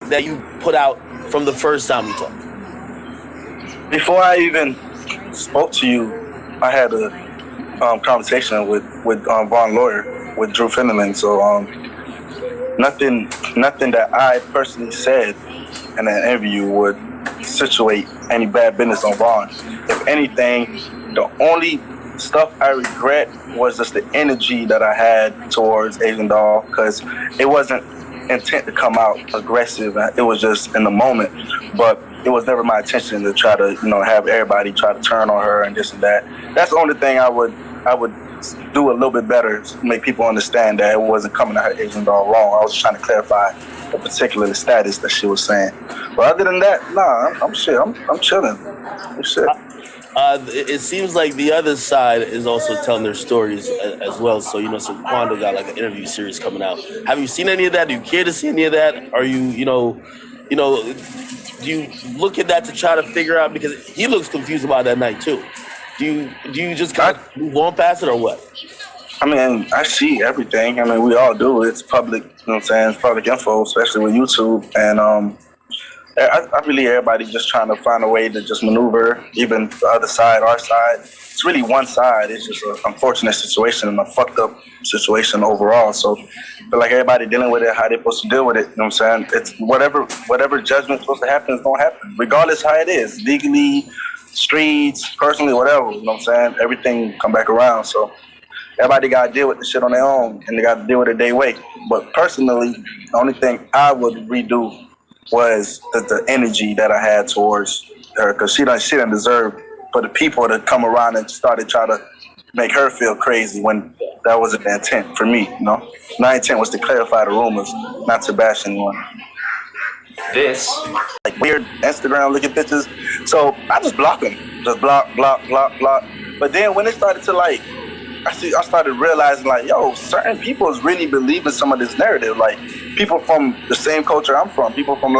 that you put out from the first time we talked? Before I even spoke to you, I had a conversation with Vaughn Lawyer, with Drew Finneman. So nothing that I personally said in an interview would situate any bad business on Vaughn. If anything, the only stuff I regret was just the energy that I had towards Asian Doll, because it wasn't intent to come out aggressive. It was just in the moment. But it was never my intention to try to, have everybody try to turn on her and this and that. That's the only thing I would do a little bit better to make people understand that it wasn't coming at her Asian Doll wrong. I was trying to clarify the particular status that she was saying. But other than that, nah, I'm shit. I'm chilling. I'm shit. It seems like the other side is also telling their stories as well. So, so Quando got like an interview series coming out. Have you seen any of that? Do you care to see any of that? Are you, do you look at that to try to figure out, because he looks confused about that night too. Do you just kind of move on past it, or what? I mean, I see everything. I mean, we all do. It's public, you know what I'm saying? It's public info, especially with YouTube. And I believe everybody's just trying to find a way to just maneuver, even the other side, our side. It's really one side. It's just an unfortunate situation and a fucked up situation overall. So I feel like everybody dealing with it how they're supposed to deal with it. You know what I'm saying? It's whatever judgment's supposed to happen is going to happen, regardless how it is. Legally, streets, personally, whatever. You know what I'm saying? Everything come back around. So everybody got to deal with the shit on their own, and they got to deal with it their way. But personally, the only thing I would redo was the energy that I had towards her, because she didn't deserve for the people to come around and started trying to make her feel crazy when that wasn't the intent for me, My intent was to clarify the rumors, not to bash anyone. This, like weird Instagram looking pictures, so I just block them, just block. But then when it started to I started realizing certain people is really believing some of this narrative. Like people from the same culture I'm from, people from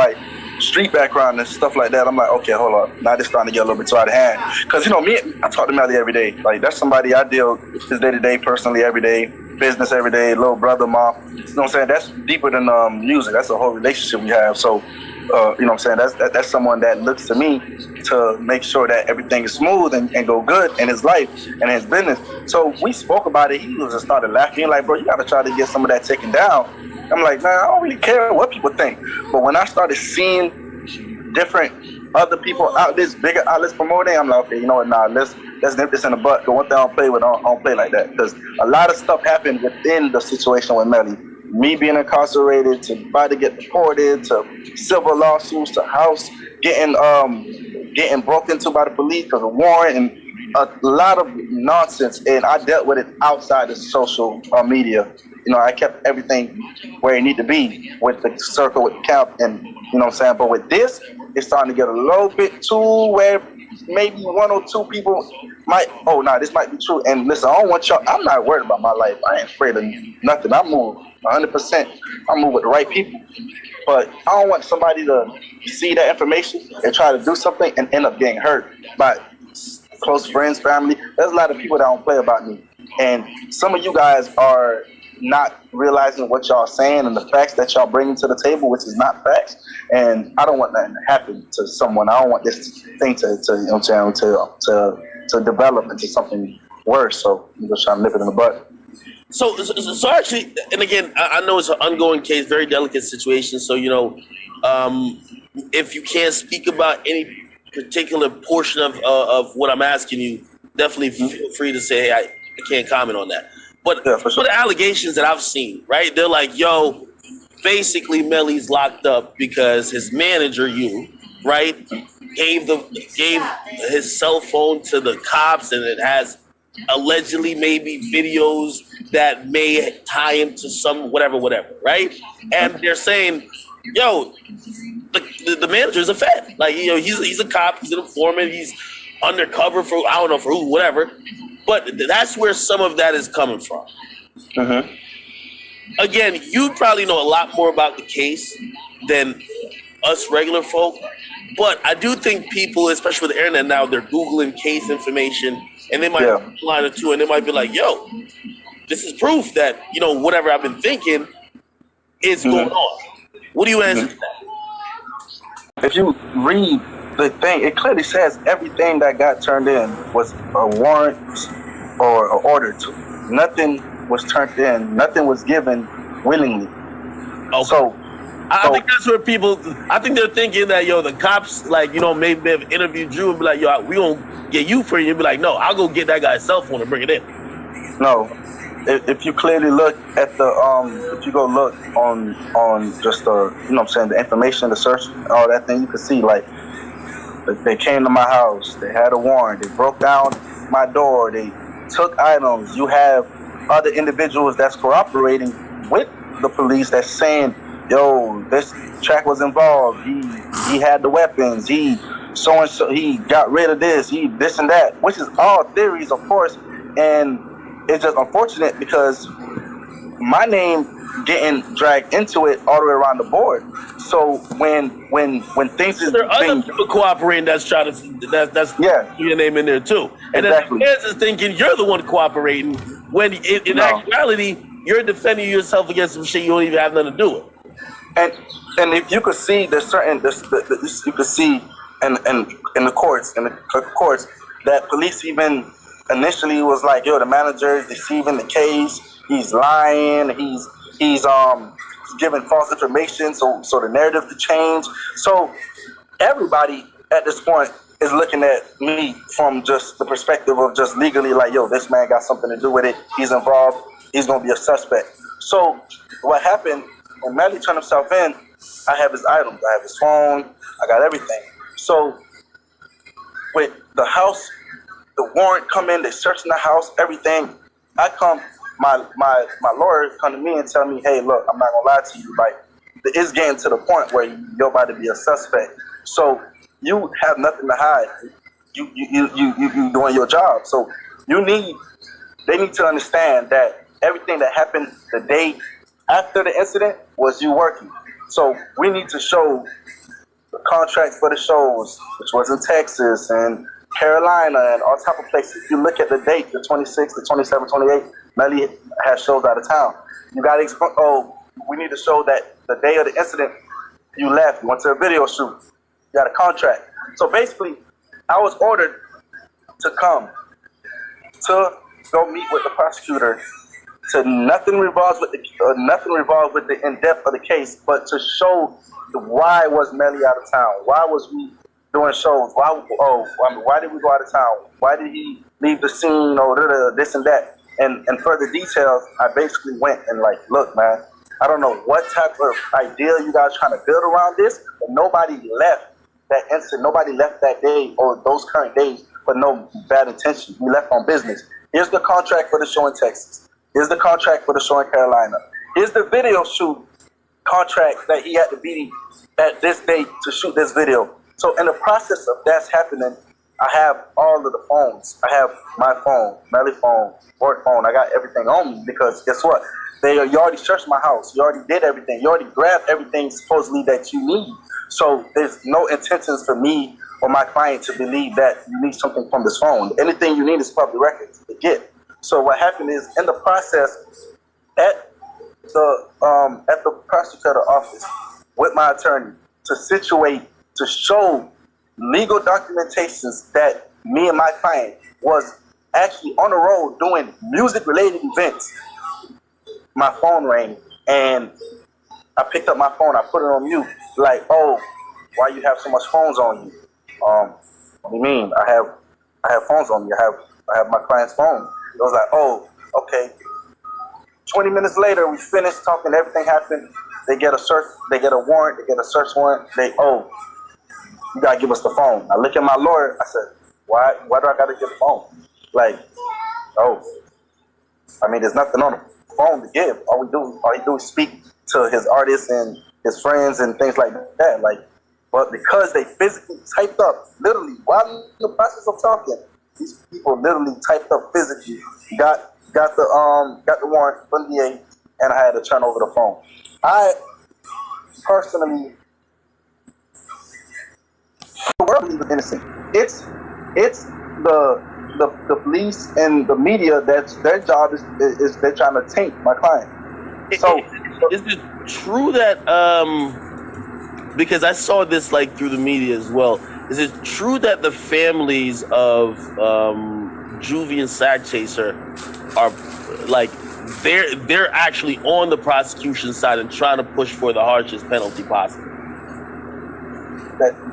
street background and stuff like that. I'm like, okay, hold up. Now this starting to get a little bit too out of hand. Because I talk to Melly every day. Like that's somebody I deal with his day to day, personally every day, business every day, little brother, mom. You know what I'm saying? That's deeper than music. That's a whole relationship we have. So you know what I'm saying? That's someone that looks to me to make sure that everything is smooth and go good in his life and his business. So we spoke about it. He just started laughing. Like, bro, you got to try to get some of that taken down. I'm like, man, I don't really care what people think. But when I started seeing different other people out this bigger outlets promoting, I'm like, okay, you know what? Nah, let's nip this in the butt. The one thing I don't play with, I don't play like that, because a lot of stuff happened within the situation with Melly. Me being incarcerated, to about to get deported, to civil lawsuits, to house getting broken into by the police because of warrant, and a lot of nonsense. And I dealt with it outside of social media. I kept everything where it needed to be with the circle, with the camp, and you know what I'm saying. But with this, it's starting to get a little bit too where maybe one or two people might, this might be true. And listen, I don't want y'all. I'm not worried about my life. I ain't afraid of nothing. I move 100%. I move with the right people. But I don't want somebody to see that information and try to do something and end up getting hurt by close friends, family. There's a lot of people that don't play about me. And some of you guys are not realizing what y'all saying and the facts that y'all bringing to the table, which is not facts. And I don't want nothing to happen to someone. I don't want this thing to develop into something worse. So I'm just trying to nip it in the butt. So actually, and again, I know it's an ongoing case, very delicate situation. So, if you can't speak about any particular portion of what I'm asking you, definitely feel free to say, hey, I can't comment on that. But yeah, for sure. The allegations that I've seen, right? They're like, yo, basically Melly's locked up because his manager, right, gave his cell phone to the cops, and it has allegedly maybe videos that may tie him to some whatever, right? And they're saying, yo, the manager is a Fed. Like, he's a cop, he's an informant, he's undercover for, I don't know, for who, whatever. But that's where some of that is coming from. Mm-hmm. Again, you probably know a lot more about the case than us regular folk. But I do think people, especially with the internet now, they're Googling case information, and they might be line or two, and they might be like, yo, this is proof that, whatever I've been thinking is going on. What do you answer to that? if you read the thing, it clearly says everything that got turned in was a warrant or an order to. Nothing was turned in. Nothing was given willingly. Okay. So I think that's where people. I think they're thinking that the cops maybe have interviewed you and be like, we gonna get you for you. And be like, no, I'll go get that guy's cell phone and bring it in. no. If you clearly look at the if you go look on just the information, the search, all that thing, you can see like they came to my house, they had a warrant, they broke down my door, they took items. You have other individuals that's cooperating with the police that's saying, yo, this track was involved, he had the weapons, he so and so, he got rid of this, he this and that, which is all theories, of course, and it's just unfortunate because my name getting dragged into it all the way around the board. So when things is there are other people cooperating that's trying to that's your name in there too, and exactly. then the feds is thinking you're the one cooperating when in actuality you're defending yourself against some shit you don't even have nothing to do with. And if you could see there's certain you could see in the courts that police even initially was like, yo, the manager is deceiving the case, he's lying, he's giving false information, so the narrative could change. So everybody at this point is looking at me from just the perspective of just legally like, yo, this man got something to do with it, he's involved, he's gonna be a suspect. So what happened when Melly turned himself in, I have his items, I have his phone, I got everything. So with the house, the warrant come in, they searching the house, everything. I come, my lawyer come to me and tell me, hey, look, I'm not gonna lie to you, like it's getting to the point where you're about to be a suspect. So you have nothing to hide. You doing your job. So they need to understand that everything that happened the day after the incident was you working. So we need to show the contracts for the shows, which was in Texas and Carolina and all type of places. If you look at the date, the 26th, the 27th, 28th, Melly has shows out of town. You got to we need to show that the day of the incident, you left, you went to a video shoot, you got a contract. So basically, I was ordered to come to go meet with the prosecutor. So nothing revolves with the in-depth of the case, but to show why was Melly out of town? Why was we doing shows? Why did we go out of town? Why did he leave the scene or this and that? And further details, I basically went and like, look, man, I don't know what type of idea you guys trying to build around this, but nobody left that incident. Nobody left that day or those current days for no bad intention. We left on business. Here's the contract for the show in Texas. Here's the contract for the show in Carolina. Here's the video shoot contract that he had to be at this date to shoot this video. So in the process of that's happening, I have all of the phones. I have my phone, Melly phone, work phone. I got everything on me because guess what? You already searched my house. You already did everything. You already grabbed everything supposedly that you need. So there's no intentions for me or my client to believe that you need something from this phone. Anything you need is public records to get. So what happened is in the process at the prosecutor office with my attorney to show legal documentations that me and my client was actually on the road doing music-related events. My phone rang, and I picked up my phone. I put it on mute. Like, oh, why you have so much phones on you? What do you mean? I have phones on me. I have my client's phone. I was like, oh, okay. 20 minutes later, we finished talking. Everything happened. They get a search. They get a warrant. They get a search warrant. You gotta give us the phone. I look at my lawyer. I said, why do I gotta get the phone? Like, there's nothing on the phone to give. All he do is speak to his artists and his friends and things like that. Like, but because they physically typed up, literally, while in the process of talking, these people literally typed up physically, got the warrant from the DA, and I had to turn over the phone. I personally, the world is innocent. It's the police and the media that's their job is they're trying to taint my client. So is it true that because I saw this like through the media as well. Is it true that the families of Juvie and Sag Chaser are like they're actually on the prosecution side and trying to push for the harshest penalty possible?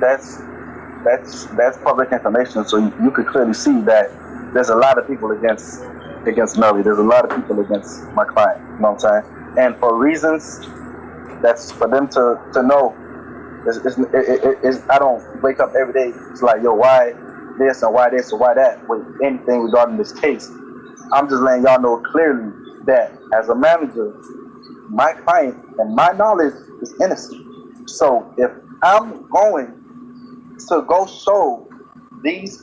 That's public information, so you could clearly see that there's a lot of people against Melly. There's a lot of people against my client. You know what I'm saying? And for reasons that's for them to know. I don't wake up every day. It's like, yo, why this and why this and why that with anything regarding this case. I'm just letting y'all know clearly that as a manager, my client and my knowledge is innocent. So if I'm going to go show these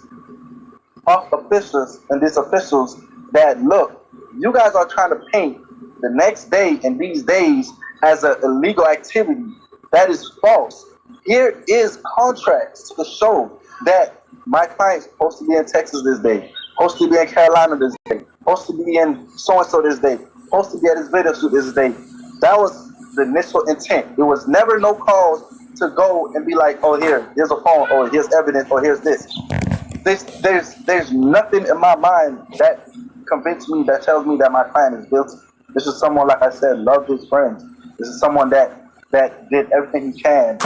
officers and these officials that, look, you guys are trying to paint the next day and these days as an illegal activity, that is false. Here is contracts to show that my client's supposed to be in Texas this day, supposed to be in Carolina this day, supposed to be in so-and-so this day, supposed to be at his video shoot this day. That was the initial intent. It was never no cause to go and be like, oh, here's a phone, or here's evidence, or here's this. There's nothing in my mind that convinced me, that tells me that my client is guilty. This is someone, like I said, loved his friends. This is someone that did everything he can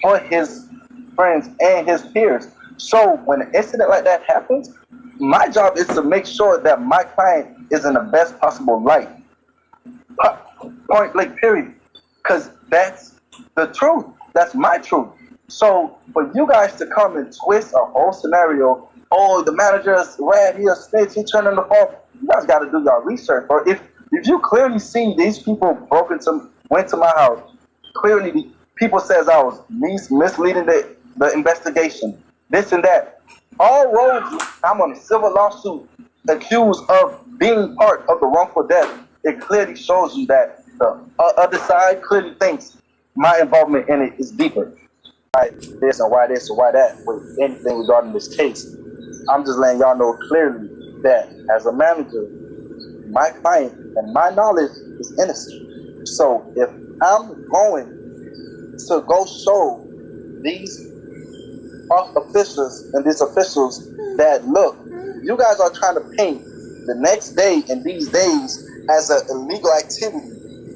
for his friends and his peers. So when an incident like that happens, my job is to make sure that my client is in the best possible light. Point blank, period. Because that's the truth. That's my truth. So for you guys to come and twist a whole scenario, oh, the manager's rat, he a snitch, he turning the phone, you guys got to do your research. Or if you clearly see these people went to my house, clearly the people says I was misleading the investigation, this and that. All roads, I'm on a civil lawsuit accused of being part of the wrongful death. It clearly shows you that the other side clearly thinks my involvement in it is deeper. Why this and why this and why that with anything regarding this case. I'm just letting y'all know clearly that as a manager, my client and my knowledge is innocent. So if I'm going to go show these officers and these officials that, look, you guys are trying to paint the next day and these days as an illegal activity,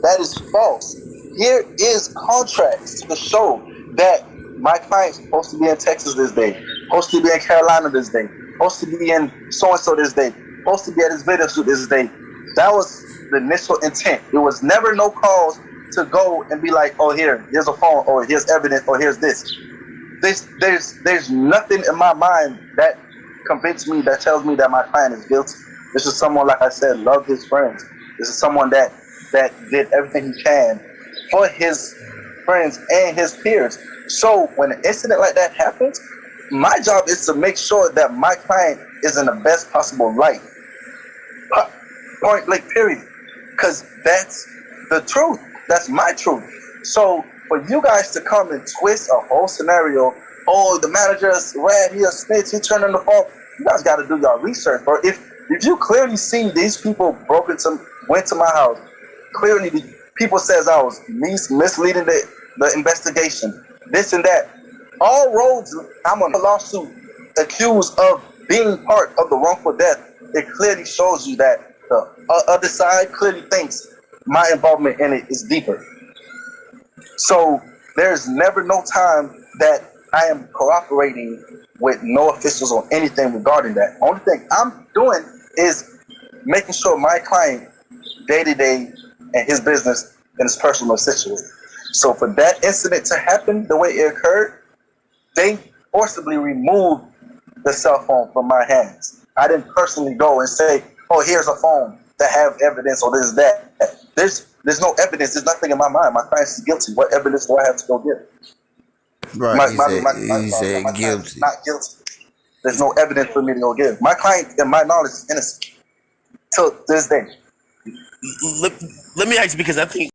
that is false. Here is contracts to show that my client's supposed to be in Texas this day, supposed to be in Carolina this day, supposed to be in so-and-so this day, supposed to be at his video shoot this day. That was the initial intent. It was never no cause to go and be like, oh, here's a phone, or here's evidence, or here's this. There's nothing in my mind that convinced me, that tells me that my client is guilty. This is someone, like I said, loved his friends. This is someone that did everything he can for his friends and his peers. So when an incident like that happens, my job is to make sure that my client is in the best possible light. Point blank, period. Because that's the truth. That's my truth. So for you guys to come and twist a whole scenario, oh, the manager's rat, he a snitch, he turning the phone, you guys got to do your research. Or if you clearly see these people went to my house, clearly the people says I was misleading the investigation, this and that. All roads, I'm on a lawsuit accused of being part of the wrongful death. It clearly shows you that the other side clearly thinks my involvement in it is deeper. So there's never no time that I am cooperating with no officials on anything regarding that. Only thing I'm doing is making sure my client day-to-day and his business and his personal situation. So for that incident to happen the way it occurred, they forcibly removed the cell phone from my hands. I didn't personally go and say, oh, here's a phone that have evidence or this, that. There's no evidence. There's nothing in my mind. My client is guilty. What evidence do I have to go get? Right, he said guilty. Not guilty. There's no evidence for me to go give. My client, in my knowledge, is innocent till this day. Let me ask you, because I think